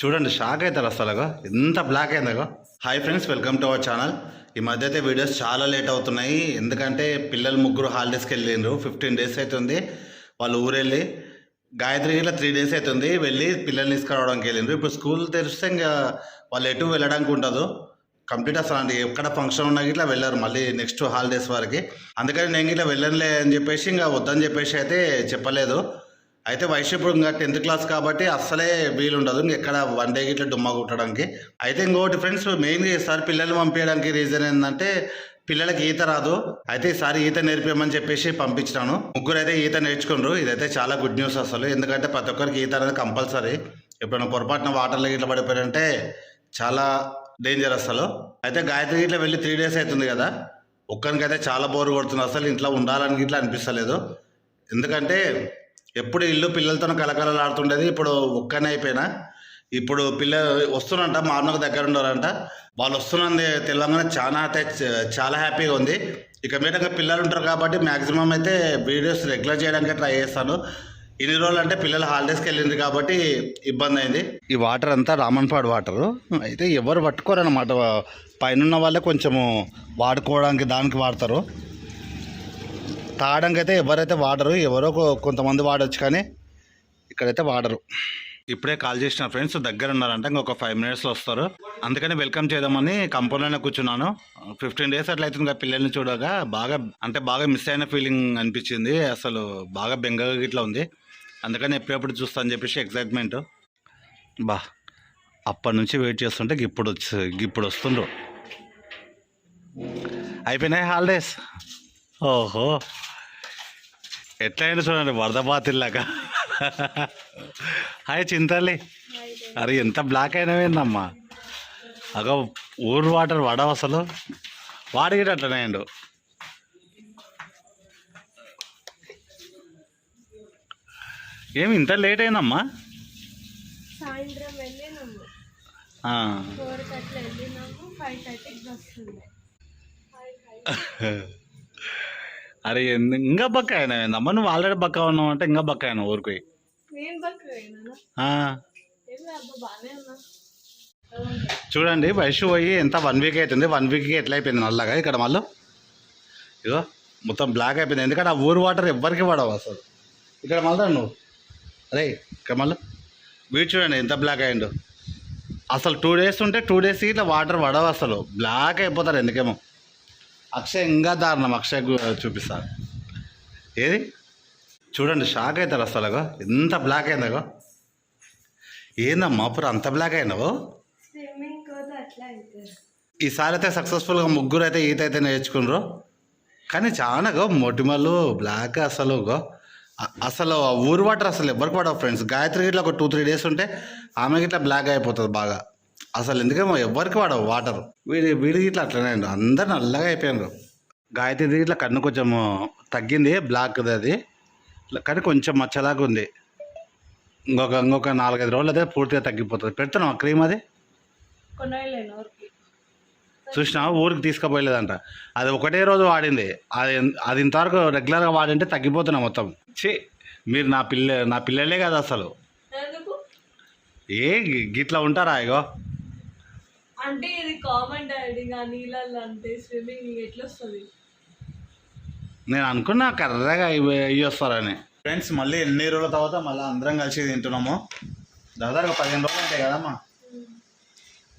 చూడండి షాక్ అవుతారు అసలు ఎంత బ్లాక్ అయిందో. Hi friends, welcome to our channel. ఈ మధ్య అయితే వీడియోస్ చాలా లేట్ అవుతున్నాయి, ఎందుకంటే పిల్లలు ముగ్గురు హాలిడేస్కి వెళ్ళిండ్రు. 15 days అవుతుంది వాళ్ళు ఊరెళ్ళి. గాయత్రి ఇట్లా 3 days అవుతుంది వెళ్ళి పిల్లల్ని తీసుకురావడానికి వెళ్ళిండ్రు. ఇప్పుడు స్కూల్ తెరిస్తే ఇంకా వాళ్ళు ఎటు వెళ్ళడానికి ఉండదు, కంప్లీట్ అసలు అంటే ఎక్కడ ఫంక్షన్ ఉన్నా ఇట్లా వెళ్ళారు మళ్ళీ నెక్స్ట్ హాలిడేస్ వరకు. అందుకని నేను ఇట్లా వెళ్ళనులే అని చెప్పేసి ఇంకా వద్దని చెప్పేసి అయితే చెప్పలేదు. అయితే వయసు ఇప్పుడు ఇంకా 10th class కాబట్టి అస్సలే వీలు ఉండదు ఎక్కడ వన్ డే ఇట్లా డుమ్మా కుట్టడానికి. అయితే ఇంకోటి ఫ్రెండ్స్, మెయిన్గా ఈసారి పిల్లల్ని పంపించడానికి రీజన్ ఏంటంటే పిల్లలకి ఈత రాదు. అయితే ఈసారి ఈత నేర్పించమని చెప్పేసి పంపించినాను. ముగ్గురు అయితే ఈత నేర్చుకున్నారు. ఇదైతే చాలా గుడ్ న్యూస్ అసలు, ఎందుకంటే ప్రతి ఒక్కరికి ఈత అనేది కంపల్సరీ. ఎప్పుడైనా పొరపాటున వాటర్లో ఇట్లా పడిపోయారంటే చాలా డేంజర్ అసలు. అయితే గాయత్రి ఇట్లా వెళ్ళి 3 days అవుతుంది కదా, ఒక్కరికైతే చాలా బోర్ కొడుతుంది అసలు. ఇంట్లో ఉండాలని ఇట్లా అనిపిస్తలేదు, ఎందుకంటే ఎప్పుడు ఇల్లు పిల్లలతో కలకలలాడుతుండేది. ఇప్పుడు ఒక్కనే అయిపోయినా. ఇప్పుడు పిల్లలు వస్తున్నంట, మా అన్నకు దగ్గర ఉన్నారంట. వాళ్ళు వస్తున్నది తెలంగాణ చాలా హ్యాపీగా ఉంది. ఇక మీద పిల్లలు ఉంటారు కాబట్టి మ్యాక్సిమం అయితే వీడియోస్ రెగ్యులర్ చేయడానికి ట్రై చేస్తాను. ఇన్ని రోజులు అంటే పిల్లలు హాలిడేస్కి వెళ్ళింది కాబట్టి ఇబ్బంది అయింది. ఈ వాటర్ అంతా రామన్పాడు వాటరు. అయితే ఎవరు పట్టుకోరన్నమాట, పైన వాళ్ళే కొంచెము వాడుకోవడానికి దానికి వాడతారు. తాగడానికి అయితే ఎవరైతే వాడరు, ఎవరో కొంతమంది వాడచ్చు, కానీ ఇక్కడైతే వాడరు. ఇప్పుడే కాల్ చేసిన ఫ్రెండ్స్ దగ్గర ఉన్నారంట, ఇంకొక 5 minutesలో వస్తారు. అందుకని వెల్కమ్ చేద్దామని కంపెనీలోనే కూర్చున్నాను. 15 days అట్లా అవుతుంది పిల్లల్ని చూడగా బాగా మిస్ అయిన ఫీలింగ్ అనిపించింది. అసలు బాగా బెంగగా ఇట్లా ఉంది. అందుకని ఎప్పుడెప్పుడు చూస్తా అని చెప్పేసి ఎక్సైట్మెంట్. అప్పటి నుంచి వెయిట్ చేస్తుంటే ఇప్పుడు వస్తుండ్రు. అయిపోయినాయి హాలిడేస్. ఓహో, ఎట్లయినా చూడండి వరద బాతిల్లాగా. హాయ్ చింతల్లి. అరే ఎంత బ్లాక్ అయినవేందమ్మా, అగో ఊరు వాటర్ పడవు అసలు. వాడికి అట్లనే అండు. ఏమి ఇంత లేట్ అయిందమ్మా? సాయంత్రం వెళ్ళినాము, 4 అట్లా వెళ్ళినాము, 5:30కి వస్తుంది. అరే ఇంకా బక్క అయినావేందమ్మా నువ్వు? ఆల్రెడీ బక్క ఉన్నావు అంటే ఇంకా బక్క అయినా ఊరికి. చూడండి వయసు పోయి ఎంత 1 week అవుతుంది. 1 weekకి ఎట్లా అయిపోయింది నల్లగా ఇక్కడ మళ్ళీ. ఇగో మొత్తం బ్లాక్ అయిపోయింది, ఎందుకంటే ఆ ఊరు వాటర్ ఎవ్వరికి పడవు అసలు. ఇక్కడ మళ్ళీ నువ్వు అరే ఇక్కడ మళ్ళీ వీడు చూడండి ఎంత బ్లాక్ అయ్యిండు అసలు. 2 days ఉంటే 2 days ఇట్లా వాటర్ పడవు అసలు, బ్లాక్ అయిపోతారు ఎందుకేమో. అక్షయ్ ఇంకా దారుణం, అక్షయ్ చూపిస్తారు. ఏది చూడండి షాక్ అవుతారు అసలు, ఎంత బ్లాక్ అయిందో. ఏందమ్మా అప్పుడు అంత బ్లాక్ అయినావు? ఈసారి అయితే సక్సెస్ఫుల్గా ముగ్గురు అయితే ఈత అయితే నేర్చుకున్నారు. కానీ చాలా మొటిమలు బ్లాక్ అసలు ఊరు వాటర్ అసలు ఎవరికి పడవు ఫ్రెండ్స్. గాయత్రి గిట్లా ఒక 2-3 days ఉంటే ఆమె గిట్లా బ్లాక్ అయిపోతుంది బాగా అసలు, ఎందుకేమో ఎవరికి పడవు వాటర్. వీడి ఇట్లా అట్లనే అందరు నల్లగా అయిపోయారు. గాయత్రి ఇట్లా కన్ను కొంచెం తగ్గింది బ్లాక్ది అది, కానీ కొంచెం మచ్చలాగా ఉంది. ఇంకొక 4-5 రోజులు అయితే పూర్తిగా తగ్గిపోతుంది. పెడుతున్నావు క్రీమ్ అది చూసినా? ఊరికి తీసుకుపోయలేదంట, అది ఒకటే రోజు వాడింది. అది ఇంతవరకు రెగ్యులర్గా వాడింటే తగ్గిపోతున్నా మొత్తం. మీరు నా పిల్లలే కదా అసలు. ఏ గిట్లా ఉంటారా? ఇగో అంటే ఇది కామన్ డాడీ, నీళ్ళల్లో అంటే స్విమ్మింగ్ ఎట్లా వస్తుంది? నేను అనుకున్నా కర్రగా ఇవి వస్తారని. ఫ్రెండ్స్ మళ్ళీ ఎన్ని రోజుల తర్వాత మళ్ళీ అందరం కలిసి తింటున్నాము. దాదాపు 15 రోజులు ఉంటాయి కదమ్మా.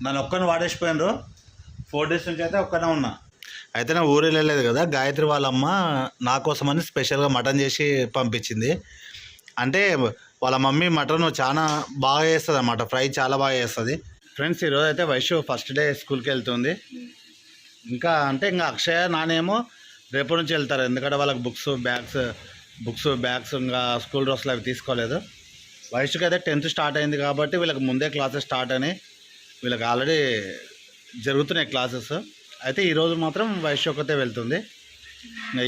నన్ను ఒక్కరిని వాడేసిపోయినారు. 4 days నుంచి అయితే ఒక్కనే ఉన్నా. అయితే నా ఊరు వెళ్ళలేదు కదా, గాయత్రి వాళ్ళమ్మ నా కోసమని స్పెషల్గా మటన్ చేసి పంపించింది. అంటే వాళ్ళ మమ్మీ మటన్ చాలా బాగా చేస్తుంది అన్నమాట, ఫ్రై చాలా బాగా చేస్తుంది. ఫ్రెండ్స్ ఈరోజు అయితే వయసు ఫస్ట్ డే స్కూల్కి వెళ్తుంది. ఇంకా అక్షయ నానేమో రేపటి నుంచి వెళ్తారు, ఎందుకంటే వాళ్ళకి బుక్స్ బ్యాగ్స్ ఇంకా స్కూల్ డ్రెస్లు అవి తీసుకోలేదు. వయసుకి అయితే 10th స్టార్ట్ అయింది కాబట్టి వీళ్ళకి ముందే క్లాసెస్ స్టార్ట్ అయినాయి. వీళ్ళకి ఆల్రెడీ జరుగుతున్నాయి క్లాసెస్. అయితే ఈరోజు మాత్రం వయసు ఒక్కతే వెళ్తుంది.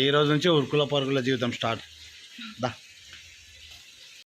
ఈ రోజు నుంచి ఉరుకుల పరుగుల జీవితం స్టార్ట్. దా